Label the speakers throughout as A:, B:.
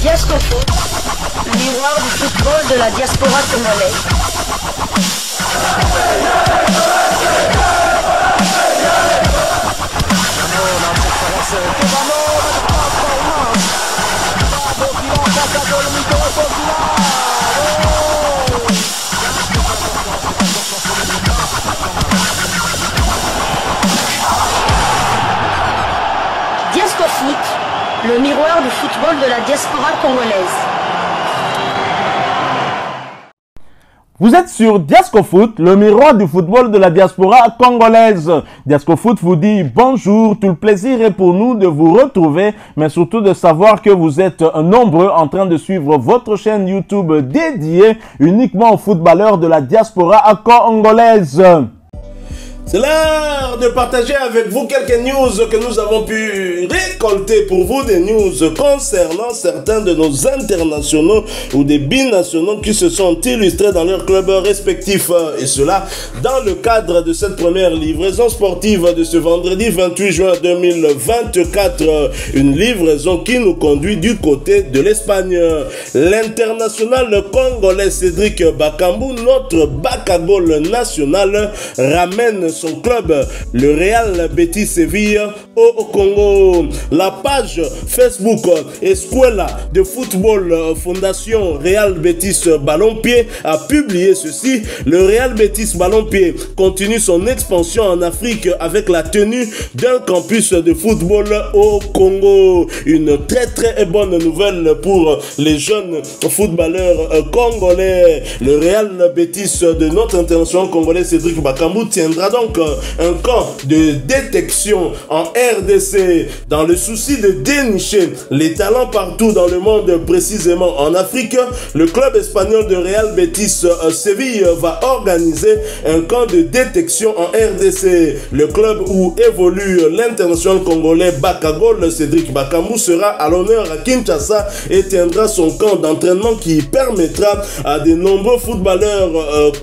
A: Diasco Foot, le miroir du football de la diaspora congolaise. Diasco Foot, le miroir du football de la diaspora congolaise.
B: Vous êtes sur Diasco Foot, le miroir du football de la diaspora congolaise. Diasco Foot vous dit bonjour, tout le plaisir est pour nous de vous retrouver, mais surtout de savoir que vous êtes nombreux en train de suivre votre chaîne YouTube dédiée uniquement aux footballeurs de la diaspora congolaise. C'est l'heure de partager avec vous quelques news que nous avons pu récolter pour vous, des news concernant certains de nos internationaux ou des binationaux qui se sont illustrés dans leurs clubs respectifs, et cela dans le cadre de cette première livraison sportive de ce vendredi 28 juin 2024, une livraison qui nous conduit du côté de l'Espagne. L'international congolais Cédric Bakambu, notre Bakagol national, ramène son club, le Real Betis Séville, au Congo. La page Facebook Escuela de football Fondation Real Betis Ballon-Pied a publié ceci. Le Real Betis Ballon-Pied continue son expansion en Afrique avec la tenue d'un campus de football au Congo. Une très bonne nouvelle pour les jeunes footballeurs congolais. Le Real Betis de notre international congolais Cédric Bakambu tiendra donc un camp de détection en RDC dans le souci de dénicher les talents partout dans le monde, précisément en Afrique. Le club espagnol de Real Betis Séville va organiser un camp de détection en RDC. Le club où évolue l'international congolais Bakagol Cédric Bakambu sera à l'honneur à Kinshasa et tiendra son camp d'entraînement qui permettra à de nombreux footballeurs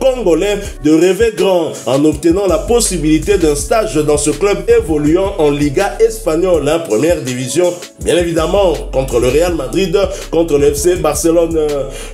B: congolais de rêver grand en obtenant la possibilité d'un stage dans ce club évoluant en Liga espagnole, première division, bien évidemment, contre le Real Madrid, contre le FC Barcelone.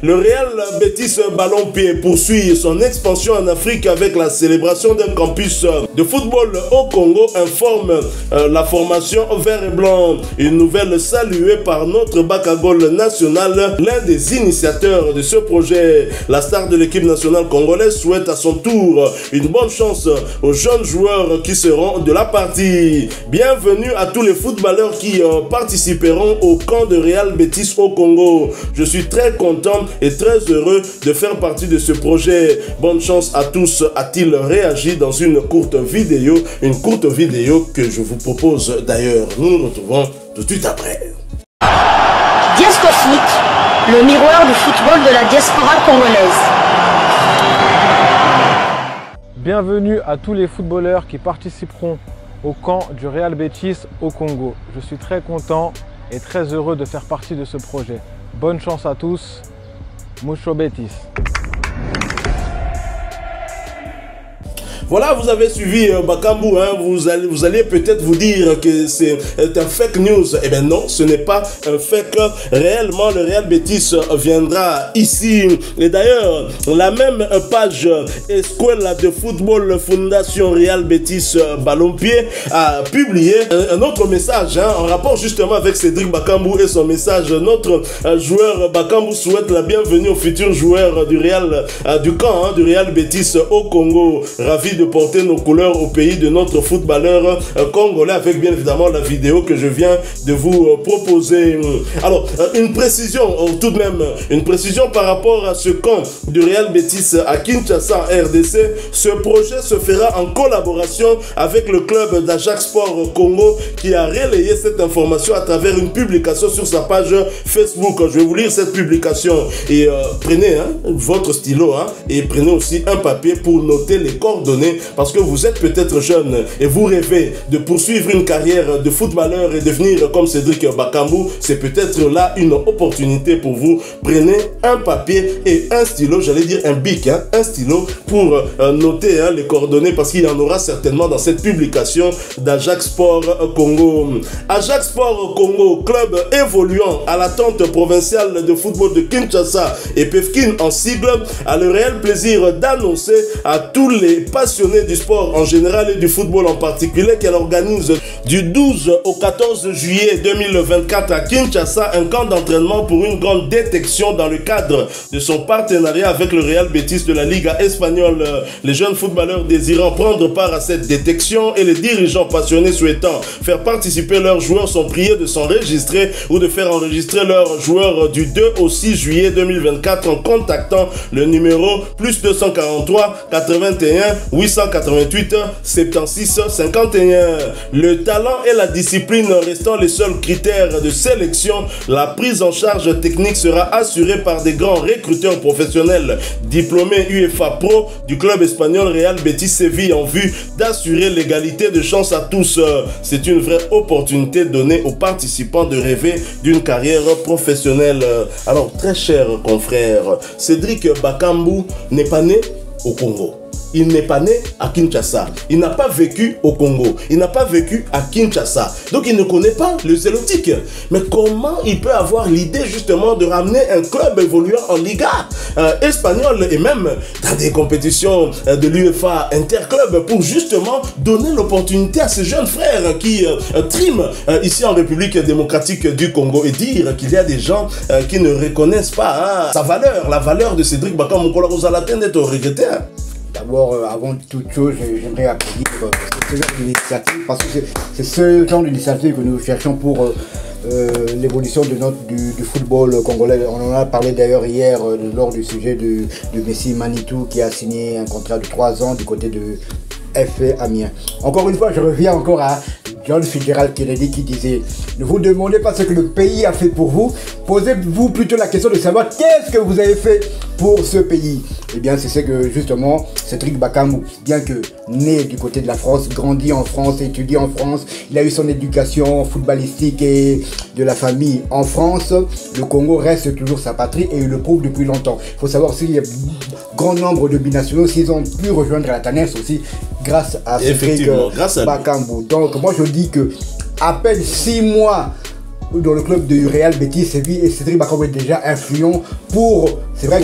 B: Le Real Betis Ballon-Pied poursuit son expansion en Afrique avec la célébration d'un campus de football au Congo, informe la formation vert et blanc. Une nouvelle saluée par notre Bakagol national, l'un des initiateurs de ce projet. La star de l'équipe nationale congolaise souhaite à son tour une bonne chance aux jeunes joueurs qui seront de la partie. Bienvenue à tous les footballeurs qui participeront au camp de Real Betis au Congo. Je suis très content et très heureux de faire partie de ce projet. Bonne chance à tous, a-t-il réagi dans une courte vidéo que je vous propose d'ailleurs. Nous nous retrouvons tout de suite après.
A: Diasco Foot, le miroir du football de la diaspora congolaise.
C: Bienvenue à tous les footballeurs qui participeront au camp du Real Betis au Congo. Je suis très content et très heureux de faire partie de ce projet. Bonne chance à tous. Mucho Betis.
B: Voilà, vous avez suivi Bakambu, vous allez peut-être vous dire que c'est un fake news. Eh bien non, ce n'est pas un fake. Réellement, le Real Betis viendra ici. Et d'ailleurs, la même page Escuela de football Fondation Real Betis Ballon-Pied a publié un autre message en rapport justement avec Cédric Bakambu et son message. Notre joueur Bakambu souhaite la bienvenue aux futurs joueurs du Real, du camp du Real Betis au Congo. Ravi de porter nos couleurs au pays de notre footballeur congolais, avec bien évidemment la vidéo que je viens de vous proposer. Alors, une précision, tout de même, une précision par rapport à ce camp du Real Betis à Kinshasa, RDC. Ce projet se fera en collaboration avec le club d'Ajax Sport Congo qui a relayé cette information à travers une publication sur sa page Facebook. Je vais vous lire cette publication et prenez votre stylo et prenez aussi un papier pour noter les coordonnées
D: donner parce que vous êtes peut-être jeune et vous rêvez de poursuivre une carrière de footballeur et devenir comme Cédric Bakambu. C'est peut-être là une opportunité pour vous. Prenez un papier et un stylo, j'allais dire un bic, hein, un stylo pour noter les coordonnées parce qu'il y en aura certainement dans cette publication d'Ajax Sport Congo. Ajax Sport Congo, club évoluant à l'attente provinciale de football de Kinshasa et PEFKIN en sigle, a le réel plaisir d'annoncer à tous les passionnés du sport en général et du football en particulier qu'elle organise du 12 au 14 juillet 2024 à Kinshasa un camp d'entraînement pour une grande détection dans le cadre de son partenariat avec le Real Betis de la Liga espagnole. Les jeunes footballeurs désirant prendre part à cette détection et les dirigeants passionnés souhaitant faire participer leurs joueurs sont priés de s'enregistrer ou de faire enregistrer leurs joueurs du 2 au 6 juillet 2024 en contactant le numéro +243 81 888 76 51. Le talent et la discipline restant les seuls critères de sélection, la prise en charge technique sera assurée par des grands recruteurs professionnels diplômés UEFA Pro du club espagnol Real Betis Séville en vue d'assurer l'égalité de chance à tous. C'est une vraie opportunité donnée aux participants de rêver d'une carrière professionnelle. Alors, très cher confrère, Cédric Bakambu n'est pas né au Congo. Il n'est pas né à Kinshasa. Il n'a pas vécu au Congo. Il n'a pas vécu à Kinshasa. Donc il ne connaît pas le Zélotique. Mais comment il peut avoir l'idée justement de ramener un club évoluant en Liga espagnole et même dans des compétitions de l'UEFA Interclub pour justement donner l'opportunité à ces jeunes frères qui triment ici en République démocratique du Congo et dire qu'il y a des gens qui ne reconnaissent pas sa valeur, la valeur de Cédric Bakambu.
E: D'abord, avant toute chose, j'aimerais applaudir ce genre d'initiative parce que c'est ce genre d'initiative que nous cherchons pour l'évolution du football congolais. On en a parlé d'ailleurs hier lors du sujet de Messi Manitou qui a signé un contrat de 3 ans du côté de FC Amiens. Encore une fois, je reviens encore à John Fitzgerald Kennedy qui disait « Ne vous demandez pas ce que le pays a fait pour vous, posez-vous plutôt la question de savoir qu'est-ce que vous avez fait pour ce pays. » Eh bien, c'est ce que justement Cédric Bakambu, bien que né du côté de la France, grandi en France, étudié en France, il a eu son éducation footballistique et de la famille en France. Le Congo reste toujours sa patrie et il le prouve depuis longtemps. Il faut savoir aussi qu'il y a grand nombre de binationaux, s'ils ont pu rejoindre la TANES aussi grâce à Cédric Bakambu. Donc moi je dis que à peine 6 mois dans le club de Real Betis Séville et Cédric Bakambu est déjà influent pour, c'est vrai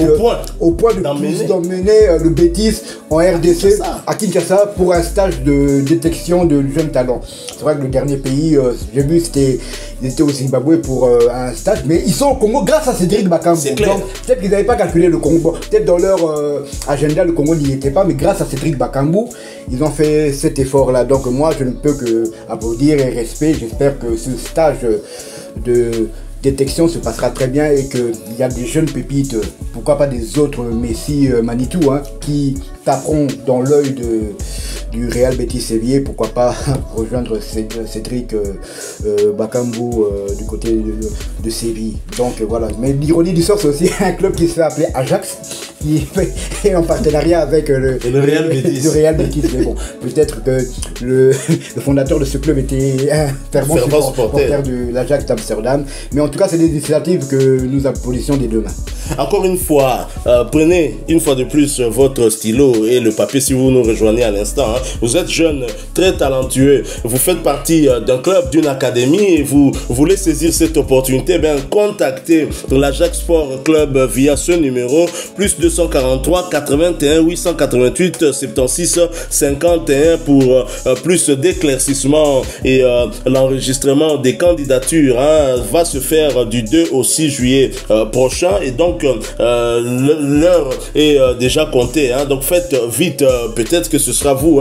E: au point d'emmener le Betis en RDC à Kinshasa pour un stage de détection de jeunes talents. C'est vrai que le dernier pays, j'ai vu, ils étaient au Zimbabwe pour un stage, mais ils sont au Congo grâce à Cédric Bakambu. Donc peut-être qu'ils n'avaient pas calculé le Congo, peut-être dans leur agenda le Congo n'y était pas, mais grâce à Cédric Bakambu, ils ont fait cet effort-là. Donc moi je ne peux que applaudir et respect. J'espère que ce stage de détection se passera très bien et qu'il y a des jeunes pépites, pourquoi pas des autres Messi Manitou, qui taperont dans l'œil du Real Betis Séville, pourquoi pas rejoindre Cédric Bakambu du côté de Séville. Donc voilà, mais l'ironie du sort, c'est aussi un club qui se fait appeler Ajax, qui est en partenariat avec le Real Betis. Mais bon, peut-être que le fondateur de ce club était un fervent supporter de l'Ajax d'Amsterdam. Mais en tout cas, c'est des initiatives que nous applaudissons des deux mains.
D: Encore une fois, prenez une fois de plus votre stylo et le papier si vous nous rejoignez à l'instant. Vous êtes jeune, très talentueux, vous faites partie d'un club, d'une académie et vous voulez saisir cette opportunité, bien contactez l'Ajax Sport Club via ce numéro +243 81 888 76 51 pour plus d'éclaircissement et l'enregistrement des candidatures va se faire du 2 au 6 juillet prochain et donc l'heure est déjà comptée, donc faites vite, peut-être que ce sera vous,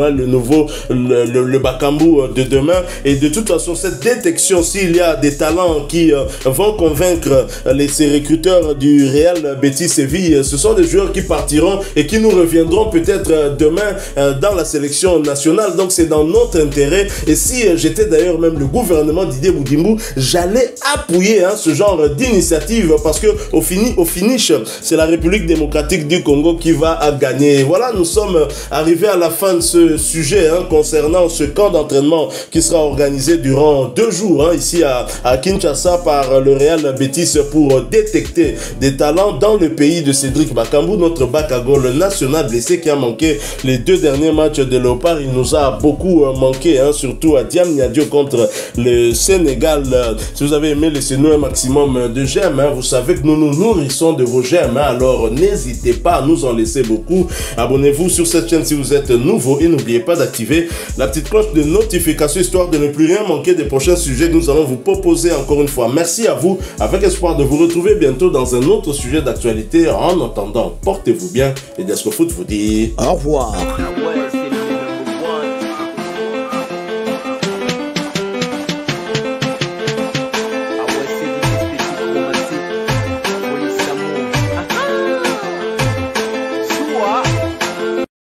D: le Bakambu de demain. Et de toute façon, cette détection, s'il y a des talents qui vont convaincre ces recruteurs du Real Betis Séville, ce sont des joueurs qui partiront et qui nous reviendront peut-être demain dans la sélection nationale. Donc c'est dans notre intérêt. Et si j'étais d'ailleurs même le gouvernement Didier Boudimou, j'allais appuyer ce genre d'initiative parce que au finish, c'est la République démocratique du Congo qui va gagner. Voilà, nous sommes arrivés à la fin de ce sujet concernant ce camp d'entraînement qui sera organisé durant 2 jours ici à Kinshasa par le Real Betis pour détecter des talents dans le pays de Cédric Bakambu, notre Bakago, le national blessé qui a manqué les 2 derniers matchs de Léopard. Il nous a beaucoup manqué, surtout à Diam Niadio contre le Sénégal. Si vous avez aimé, laissez-nous un maximum de j'aime. Vous savez que nous nous nourrissons de vos j'aime. Alors n'hésitez pas à nous en laisser beaucoup. Abonnez-vous sur cette chaîne si vous êtes nouveau et n'oubliez pas d'activer la petite cloche de notification histoire de ne plus rien manquer des prochains sujets que nous allons vous proposer encore une fois. Merci à vous, avec espoir de vous retrouver bientôt dans un autre sujet d'actualité. En attendant, portez-vous bien et Diasco Foot vous dit
F: au revoir.